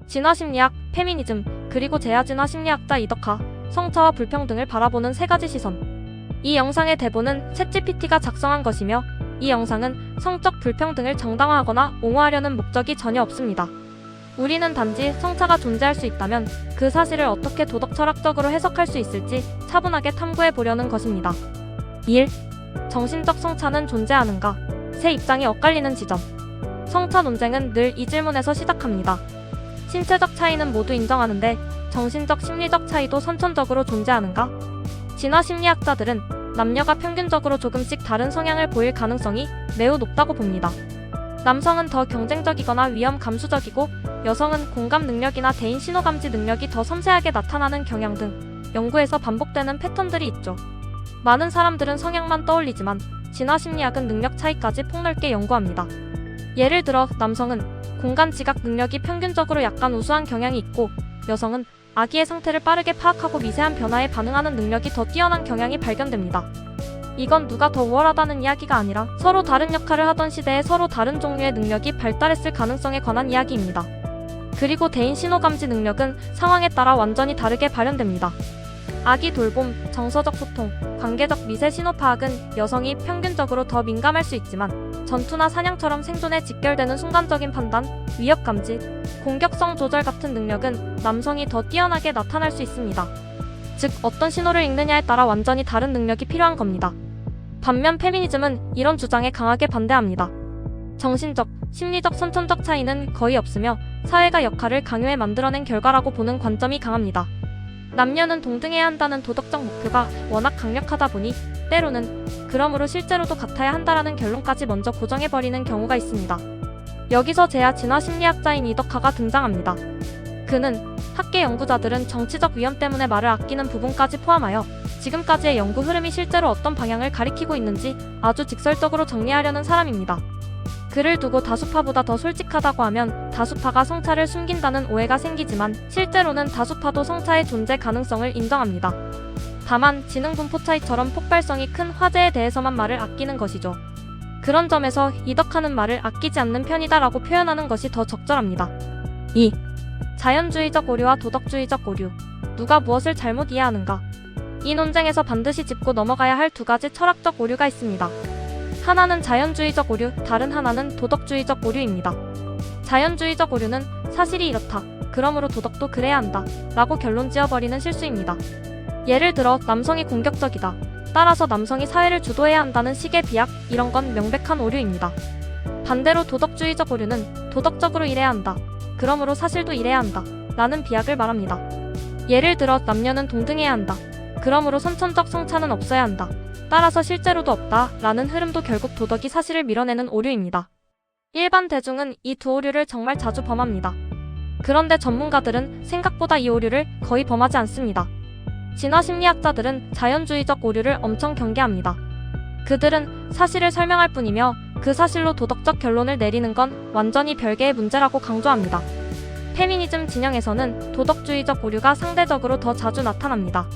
진화심리학, 페미니즘, 그리고 재야진화 심리학자 이덕화, 성차와 불평등을 바라보는 세 가지 시선. 이 영상의 대본은 챗GPT가 작성한 것이며 이 영상은 성적 불평등을 정당화하거나 옹호하려는 목적이 전혀 없습니다. 우리는 단지 성차가 존재할 수 있다면 그 사실을 어떻게 도덕 철학적으로 해석할 수 있을지 차분하게 탐구해 보려는 것입니다. 1. 정신적 성차는 존재하는가? 세 입장이 엇갈리는 지점. 성차 논쟁은 늘 이 질문에서 시작합니다. 신체적 차이는 모두 인정하는데 정신적 심리적 차이도 선천적으로 존재하는가? 진화 심리학자들은 남녀가 평균적으로 조금씩 다른 성향을 보일 가능성이 매우 높다고 봅니다. 남성은 더 경쟁적이거나 위험 감수적이고 여성은 공감 능력이나 대인 신호감지 능력이 더 섬세하게 나타나는 경향 등 연구에서 반복되는 패턴들이 있죠. 많은 사람들은 성향만 떠올리지만 진화 심리학은 능력 차이까지 폭넓게 연구합니다. 예를 들어 남성은 공간 지각 능력이 평균적으로 약간 우수한 경향이 있고 여성은 아기의 상태를 빠르게 파악하고 미세한 변화에 반응하는 능력이 더 뛰어난 경향이 발견됩니다. 이건 누가 더 우월하다는 이야기가 아니라 서로 다른 역할을 하던 시대에 서로 다른 종류의 능력이 발달했을 가능성에 관한 이야기입니다. 그리고 대인 신호감지 능력은 상황에 따라 완전히 다르게 발현됩니다. 아기 돌봄, 정서적 소통, 관계적 미세 신호 파악은 여성이 평균적으로 더 민감할 수 있지만 전투나 사냥처럼 생존에 직결되는 순간적인 판단, 위협 감지, 공격성 조절 같은 능력은 남성이 더 뛰어나게 나타날 수 있습니다. 즉, 어떤 신호를 읽느냐에 따라 완전히 다른 능력이 필요한 겁니다. 반면 페미니즘은 이런 주장에 강하게 반대합니다. 정신적, 심리적 선천적 차이는 거의 없으며 사회가 역할을 강요해 만들어낸 결과라고 보는 관점이 강합니다. 남녀는 동등해야 한다는 도덕적 목표가 워낙 강력하다 보니 때로는 그러므로 실제로도 같아야 한다라는 결론까지 먼저 고정해버리는 경우가 있습니다. 여기서 재야 진화 심리학자인 이덕화가 등장합니다. 그는 학계 연구자들은 정치적 위험 때문에 말을 아끼는 부분까지 포함하여 지금까지의 연구 흐름이 실제로 어떤 방향을 가리키고 있는지 아주 직설적으로 정리하려는 사람입니다. 그를 두고 다수파보다 더 솔직하다고 하면 다수파가 성차를 숨긴다는 오해가 생기지만 실제로는 다수파도 성차의 존재 가능성을 인정합니다. 다만 지능분포 차이처럼 폭발성이 큰 화제에 대해서만 말을 아끼는 것이죠. 그런 점에서 이덕화는 말을 아끼지 않는 편이다라고 표현하는 것이 더 적절합니다. 2. 자연주의적 오류와 도덕주의적 오류. 누가 무엇을 잘못 이해하는가? 이 논쟁에서 반드시 짚고 넘어가야 할 두 가지 철학적 오류가 있습니다. 하나는 자연주의적 오류, 다른 하나는 도덕주의적 오류입니다. 자연주의적 오류는 사실이 이렇다, 그러므로 도덕도 그래야 한다 라고 결론 지어버리는 실수입니다. 예를 들어 남성이 공격적이다, 따라서 남성이 사회를 주도해야 한다는 식의 비약, 이런 건 명백한 오류입니다. 반대로 도덕주의적 오류는 도덕적으로 이래야 한다, 그러므로 사실도 이래야 한다 라는 비약을 말합니다. 예를 들어 남녀는 동등해야 한다, 그러므로 선천적 성차는 없어야 한다, 따라서 실제로도 없다 라는 흐름도 결국 도덕이 사실을 밀어내는 오류입니다. 일반 대중은 이 두 오류를 정말 자주 범합니다. 그런데 전문가들은 생각보다 이 오류를 거의 범하지 않습니다. 진화 심리학자들은 자연주의적 오류를 엄청 경계합니다. 그들은 사실을 설명할 뿐이며 그 사실로 도덕적 결론을 내리는 건 완전히 별개의 문제라고 강조합니다. 페미니즘 진영에서는 도덕주의적 오류가 상대적으로 더 자주 나타납니다.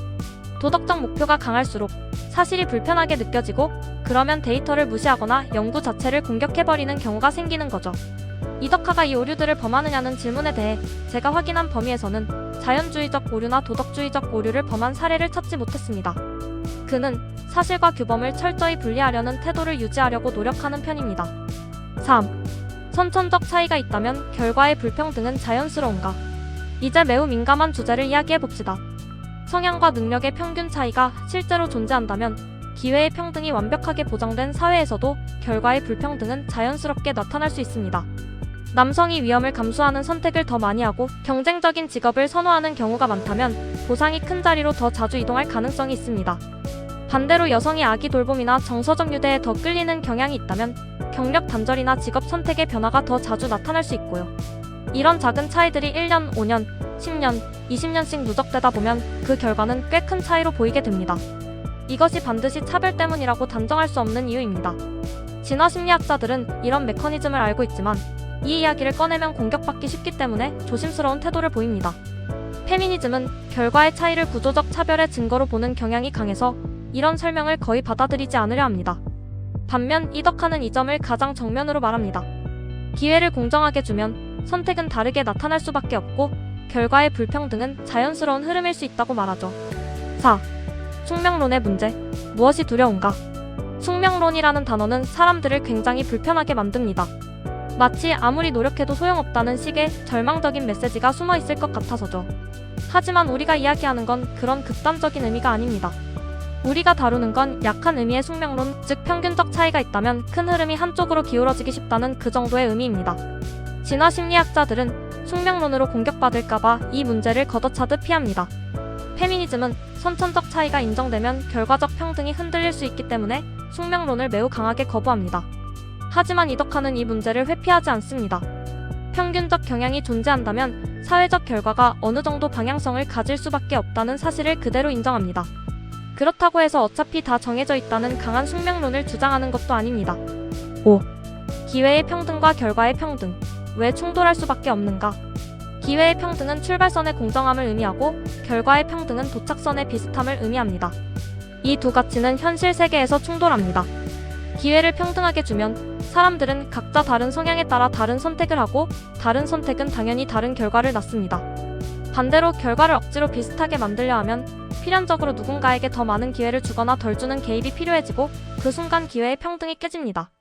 도덕적 목표가 강할수록 사실이 불편하게 느껴지고 그러면 데이터를 무시하거나 연구 자체를 공격해버리는 경우가 생기는 거죠. 이덕화가 이 오류들을 범하느냐는 질문에 대해 제가 확인한 범위에서는 자연주의적 오류나 도덕주의적 오류를 범한 사례를 찾지 못했습니다. 그는 사실과 규범을 철저히 분리하려는 태도를 유지하려고 노력하는 편입니다. 3. 선천적 차이가 있다면 결과의 불평등은 자연스러운가? 이제 매우 민감한 주제를 이야기해봅시다. 성향과 능력의 평균 차이가 실제로 존재한다면 기회의 평등이 완벽하게 보장된 사회에서도 결과의 불평등은 자연스럽게 나타날 수 있습니다. 남성이 위험을 감수하는 선택을 더 많이 하고 경쟁적인 직업을 선호하는 경우가 많다면 보상이 큰 자리로 더 자주 이동할 가능성이 있습니다. 반대로 여성이 아기 돌봄이나 정서적 유대에 더 끌리는 경향이 있다면 경력 단절이나 직업 선택의 변화가 더 자주 나타날 수 있고요. 이런 작은 차이들이 1년, 5년, 10년, 20년씩 누적되다 보면 그 결과는 꽤 큰 차이로 보이게 됩니다. 이것이 반드시 차별 때문이라고 단정할 수 없는 이유입니다. 진화 심리학자들은 이런 메커니즘을 알고 있지만 이 이야기를 꺼내면 공격받기 쉽기 때문에 조심스러운 태도를 보입니다. 페미니즘은 결과의 차이를 구조적 차별의 증거로 보는 경향이 강해서 이런 설명을 거의 받아들이지 않으려 합니다. 반면 이덕화는 이 점을 가장 정면으로 말합니다. 기회를 공정하게 주면 선택은 다르게 나타날 수밖에 없고 결과의 불평등은 자연스러운 흐름일 수 있다고 말하죠. 4. 숙명론의 문제. 무엇이 두려운가? 숙명론이라는 단어는 사람들을 굉장히 불편하게 만듭니다. 마치 아무리 노력해도 소용없다는 식의 절망적인 메시지가 숨어 있을 것 같아서죠. 하지만 우리가 이야기하는 건 그런 극단적인 의미가 아닙니다. 우리가 다루는 건 약한 의미의 숙명론, 즉 평균적 차이가 있다면 큰 흐름이 한쪽으로 기울어지기 쉽다는 그 정도의 의미입니다. 진화 심리학자들은 숙명론으로 공격받을까봐 이 문제를 걷어차듯 피합니다. 페미니즘은 선천적 차이가 인정되면 결과적 평등이 흔들릴 수 있기 때문에 숙명론을 매우 강하게 거부합니다. 하지만 이덕화는 이 문제를 회피하지 않습니다. 평균적 경향이 존재한다면 사회적 결과가 어느 정도 방향성을 가질 수밖에 없다는 사실을 그대로 인정합니다. 그렇다고 해서 어차피 다 정해져 있다는 강한 숙명론을 주장하는 것도 아닙니다. 5. 기회의 평등과 결과의 평등. 왜 충돌할 수밖에 없는가? 기회의 평등은 출발선의 공정함을 의미하고 결과의 평등은 도착선의 비슷함을 의미합니다. 이 두 가치는 현실 세계에서 충돌합니다. 기회를 평등하게 주면 사람들은 각자 다른 성향에 따라 다른 선택을 하고 다른 선택은 당연히 다른 결과를 낳습니다. 반대로 결과를 억지로 비슷하게 만들려 하면 필연적으로 누군가에게 더 많은 기회를 주거나 덜 주는 개입이 필요해지고 그 순간 기회의 평등이 깨집니다.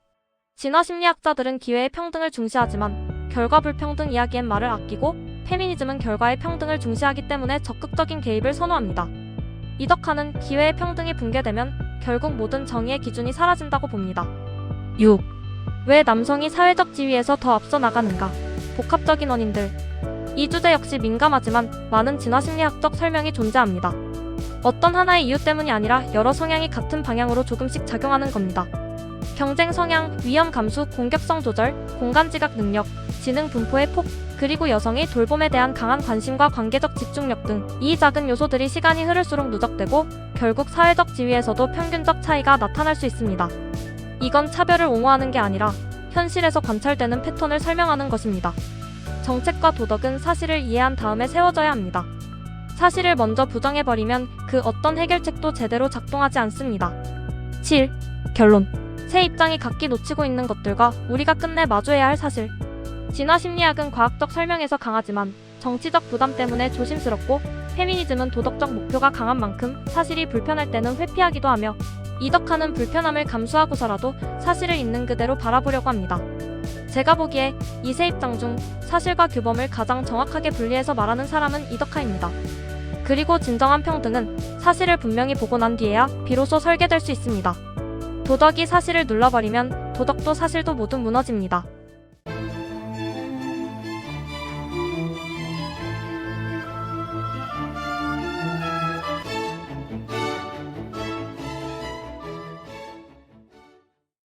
진화 심리학자들은 기회의 평등을 중시하지만 결과 불평등 이야기엔 말을 아끼고 페미니즘은 결과의 평등을 중시하기 때문에 적극적인 개입을 선호합니다. 이덕화는 기회의 평등이 붕괴되면 결국 모든 정의의 기준이 사라진다고 봅니다. 6. 왜 남성이 사회적 지위에서 더 앞서 나가는가? 복합적인 원인들. 이 주제 역시 민감하지만 많은 진화심리학적 설명이 존재합니다. 어떤 하나의 이유 때문이 아니라 여러 성향이 같은 방향으로 조금씩 작용하는 겁니다. 경쟁 성향, 위험 감수, 공격성 조절, 공간 지각 능력, 지능 분포의 폭, 그리고 여성의 돌봄에 대한 강한 관심과 관계적 집중력 등 이 작은 요소들이 시간이 흐를수록 누적되고 결국 사회적 지위에서도 평균적 차이가 나타날 수 있습니다. 이건 차별을 옹호하는 게 아니라 현실에서 관찰되는 패턴을 설명하는 것입니다. 정책과 도덕은 사실을 이해한 다음에 세워져야 합니다. 사실을 먼저 부정해버리면 그 어떤 해결책도 제대로 작동하지 않습니다. 7. 결론. 세 입장이 각기 놓치고 있는 것들과 우리가 끝내 마주해야 할 사실. 진화심리학은 과학적 설명에서 강하지만 정치적 부담 때문에 조심스럽고 페미니즘은 도덕적 목표가 강한 만큼 사실이 불편할 때는 회피하기도 하며 이덕화는 불편함을 감수하고서라도 사실을 있는 그대로 바라보려고 합니다. 제가 보기에 이 세 입장 중 사실과 규범을 가장 정확하게 분리해서 말하는 사람은 이덕화입니다. 그리고 진정한 평등은 사실을 분명히 보고 난 뒤에야 비로소 설계될 수 있습니다. 도덕이 사실을 눌러버리면 도덕도 사실도 모두 무너집니다.